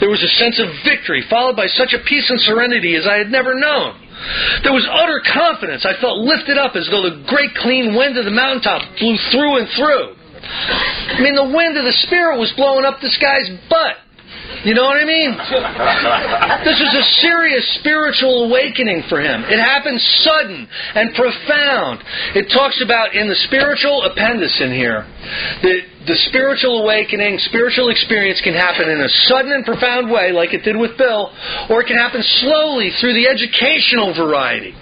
There was a sense of victory, followed by such a peace and serenity as I had never known. There was utter confidence. I felt lifted up as though the great clean wind of the mountaintop blew through and through. I mean, the wind of the Spirit was blowing up this guy's butt. You know what I mean? This was a serious spiritual awakening for him. It happened sudden and profound. It talks about in the spiritual appendix in here, the spiritual awakening, spiritual experience can happen in a sudden and profound way, like it did with Bill, or it can happen slowly through the educational variety.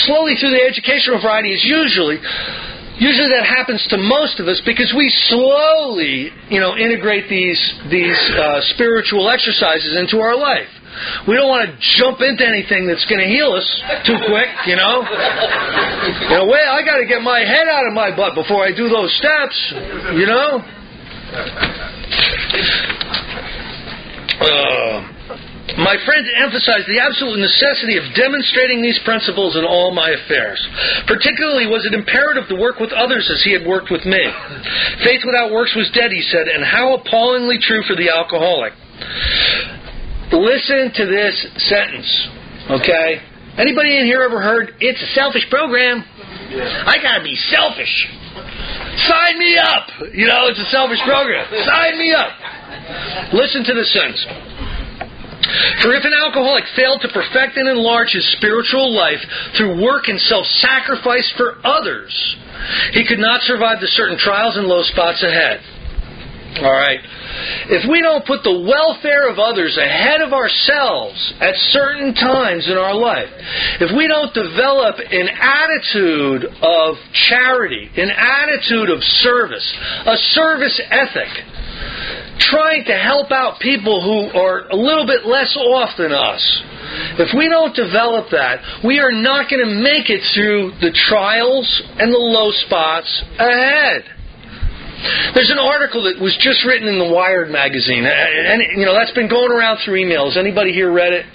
Slowly through the educational variety is usually that happens to most of us because we slowly, integrate these spiritual exercises into our life. We don't want to jump into anything that's going to heal us too quick, Well, I got to get my head out of my butt before I do those steps, My friend emphasized the absolute necessity of demonstrating these principles in all my affairs. Particularly was it imperative to work with others as he had worked with me. Faith without works was dead, he said, and how appallingly true for the alcoholic. Listen to this sentence, okay? Anybody in here ever heard, it's a selfish program? I gotta be selfish. Sign me up! It's a selfish program. Sign me up! Listen to this sentence. For if an alcoholic failed to perfect and enlarge his spiritual life through work and self-sacrifice for others, he could not survive the certain trials and low spots ahead. All right. If we don't put the welfare of others ahead of ourselves at certain times in our life, if we don't develop an attitude of charity, an attitude of service, a service ethic, trying to help out people who are a little bit less off than us. If we don't develop that, we are not going to make it through the trials and the low spots ahead. There's an article that was just written in the Wired magazine, and that's been going around through emails. Anybody here read it?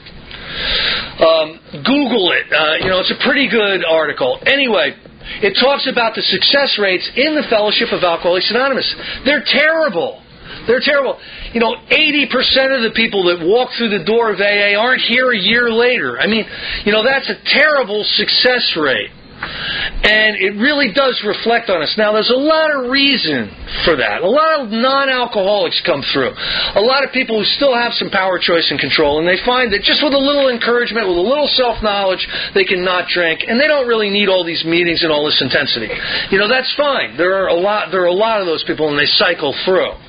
Google it. It's a pretty good article. Anyway, it talks about the success rates in the Fellowship of Alcoholics Anonymous. They're terrible. They're terrible. 80% of the people that walk through the door of AA aren't here a year later. I mean, that's a terrible success rate. And it really does reflect on us. Now, there's a lot of reason for that. A lot of non-alcoholics come through. A lot of people who still have some power, choice, and control, and they find that just with a little encouragement, with a little self-knowledge, they can not drink, and they don't really need all these meetings and all this intensity. That's fine. There are a lot of those people, and they cycle through.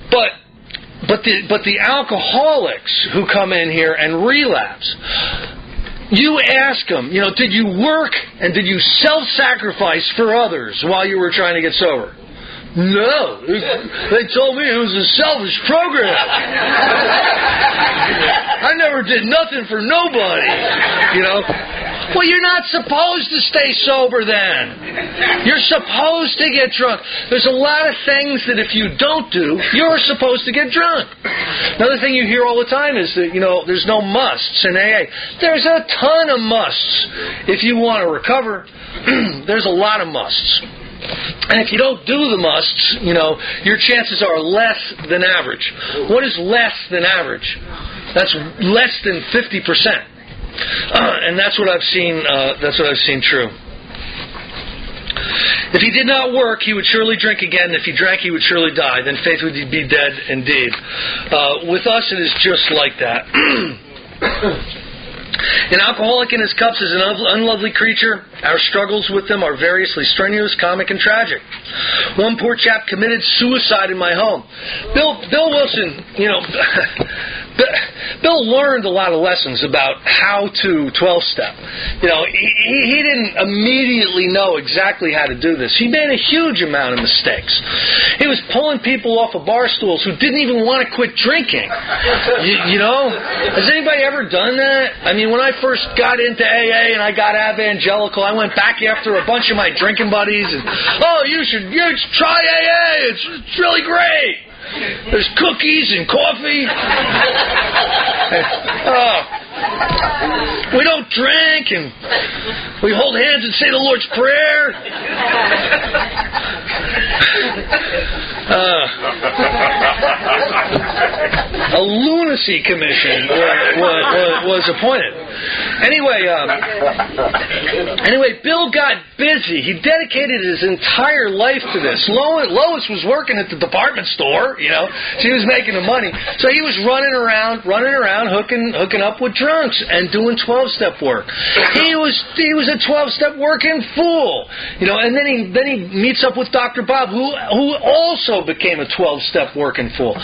But the alcoholics who come in here and relapse, you ask them, did you work and did you self-sacrifice for others while you were trying to get sober? No. They told me it was a selfish program. I never did nothing for nobody. Well, you're not supposed to stay sober then. You're supposed to get drunk. There's a lot of things that if you don't do, you're supposed to get drunk. Another thing you hear all the time is that, there's no musts in AA. There's a ton of musts. If you want to recover, there's a lot of musts. And if you don't do the musts, your chances are less than average. What is less than average? That's less than 50%. And that's what I've seen. That's what I've seen true. If he did not work, he would surely drink again. If he drank, he would surely die. Then faith would be dead indeed. With us, it is just like that. An alcoholic in his cups is an unlovely creature. Our struggles with them are variously strenuous, comic, and tragic. One poor chap committed suicide in my home. Bill Wilson, Bill learned a lot of lessons about how to 12-step. He didn't immediately know exactly how to do this. He made a huge amount of mistakes. He was pulling people off of bar stools who didn't even want to quit drinking. Has anybody ever done that? I mean, when I first got into AA and I got evangelical, I went back after a bunch of my drinking buddies and, you should try AA. It's really great. There's cookies and coffee. We don't drink, and we hold hands and say the Lord's Prayer. A lunacy commission was appointed. Anyway, Bill got busy. He dedicated his entire life to this. Lois was working at the department store. She was making the money, so he was running around, hooking up with drunks and doing 12-step work. He was a 12-step working fool, and then he meets up with Dr. Bob, who also became a 12-step working fool.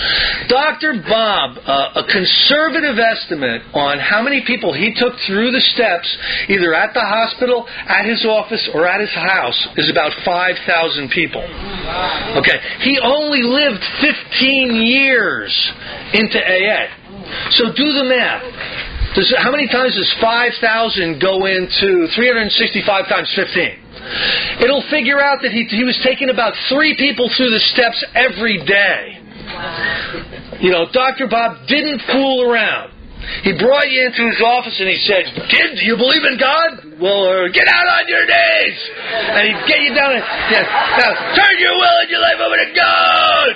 Dr. Bob, a conservative estimate on how many people he took through the steps, either at the hospital, at his office, or at his house, is about 5,000 people. Okay, he only lived 15 years into AA. So do the math. How many times does 5,000 go into 365 times 15? It'll figure out that he was taking about 3 people through the steps every day. Dr. Bob didn't fool around. He brought you into his office and he said, "Kid, do you believe in God? Well, get out on your knees." And he'd get you down and, now, turn your will and your life over to God.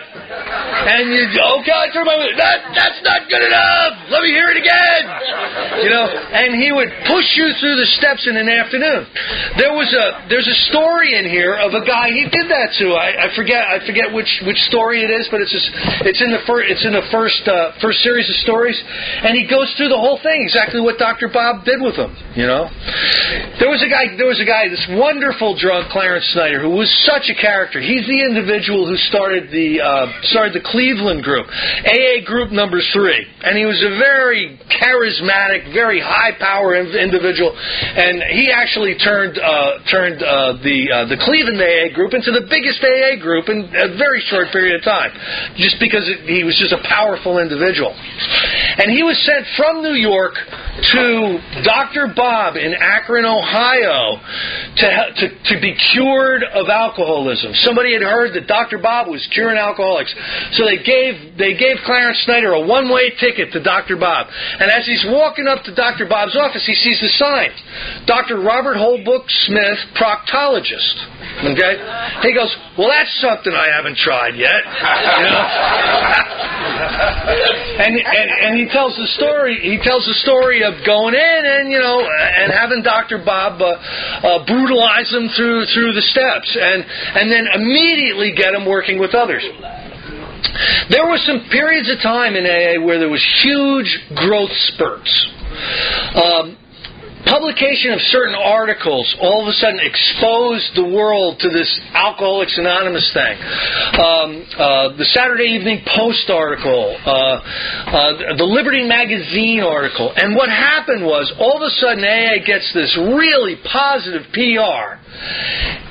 And I turn my will. That's not good enough. Let me hear it again. And he would push you through the steps in an afternoon. There's a story in here of a guy he did that to. I forget which story it is, but it's in the first series of stories, and he goes through the whole thing, exactly what Dr. Bob did with him. There was a guy, this wonderful drunk, Clarence Snyder, who was such a character. He's the individual who started the Cleveland group, AA group number 3, and he was a very charismatic, very high-power individual, and he actually turned the Cleveland AA group into the biggest AA group in a very short period of time, just because he was just a powerful individual. And he was sent from New York to Dr. Bob in Akron, Ohio, to be cured of alcoholism. Somebody had heard that Dr. Bob was curing alcoholics, so they gave Clarence Snyder a one-way ticket to Dr. Bob. And as he's walking up to Dr. Bob's office, he sees the sign, Dr. Robert Holbrook Smith, proctologist. Okay? He goes, "Well, that's something I haven't tried yet." And he tells the story. He tells the story of going in and having Dr. Bob brutalize him through the steps, and then immediately get him working with others. There were some periods of time in AA where there was huge growth spurts. Publication of certain articles all of a sudden exposed the world to this Alcoholics Anonymous thing. The Saturday Evening Post article, the Liberty Magazine article. And what happened was, all of a sudden AA gets this really positive PR.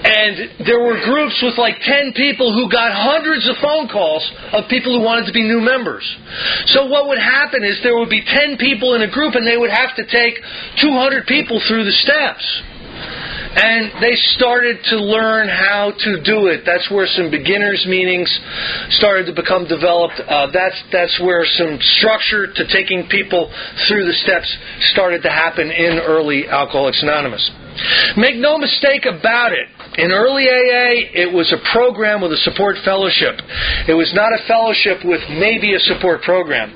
And there were groups with like 10 people who got hundreds of phone calls of people who wanted to be new members. So what would happen is there would be 10 people in a group and they would have to take 200 people through the steps. And they started to learn how to do it. That's where some beginners meetings started to become developed. That's where some structure to taking people through the steps started to happen in early Alcoholics Anonymous. Make no mistake about it. In early AA, it was a program with a support fellowship. It was not a fellowship with maybe a support program.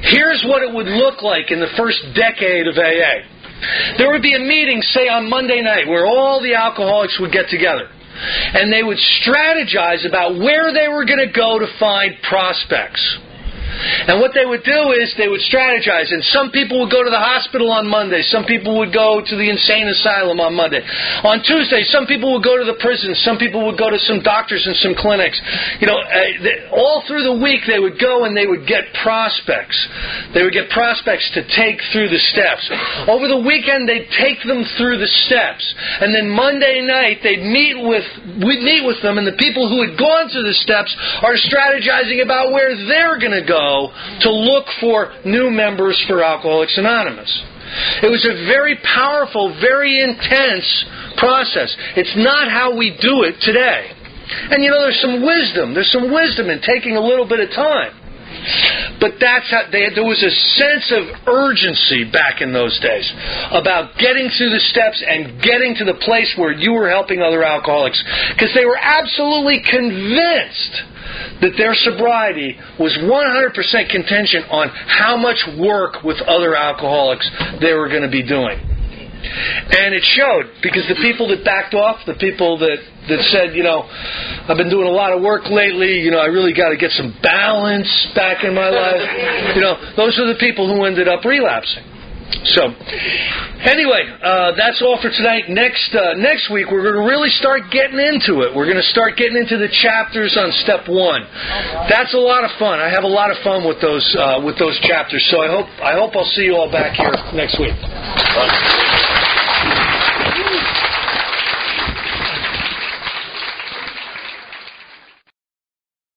Here's what it would look like in the first decade of AA. There would be a meeting, say on Monday night, where all the alcoholics would get together. And they would strategize about where they were going to go to find prospects. And what they would do is they would strategize. And some people would go to the hospital on Monday. Some people would go to the insane asylum on Monday. On Tuesday, some people would go to the prisons. Some people would go to some doctors and some clinics. All through the week they would go and they would get prospects. They would get prospects to take through the steps. Over the weekend, they'd take them through the steps. And then Monday night, we'd meet with them, and the people who had gone through the steps are strategizing about where they're going to go to look for new members for Alcoholics Anonymous. It was a very powerful, very intense process. It's not how we do it today. And there's some wisdom. There's some wisdom in taking a little bit of time. But that's how there was a sense of urgency back in those days about getting through the steps and getting to the place where you were helping other alcoholics, because they were absolutely convinced that their sobriety was 100% contingent on how much work with other alcoholics they were going to be doing. And it showed, because the people that backed off, the people that said, I've been doing a lot of work lately, I really got to get some balance back in my life, those are the people who ended up relapsing. So, anyway, that's all for tonight. Next week, we're going to really start getting into it. We're going to start getting into the chapters on step 1. That's a lot of fun. I have a lot of fun with those chapters. So I hope I'll see you all back here next week.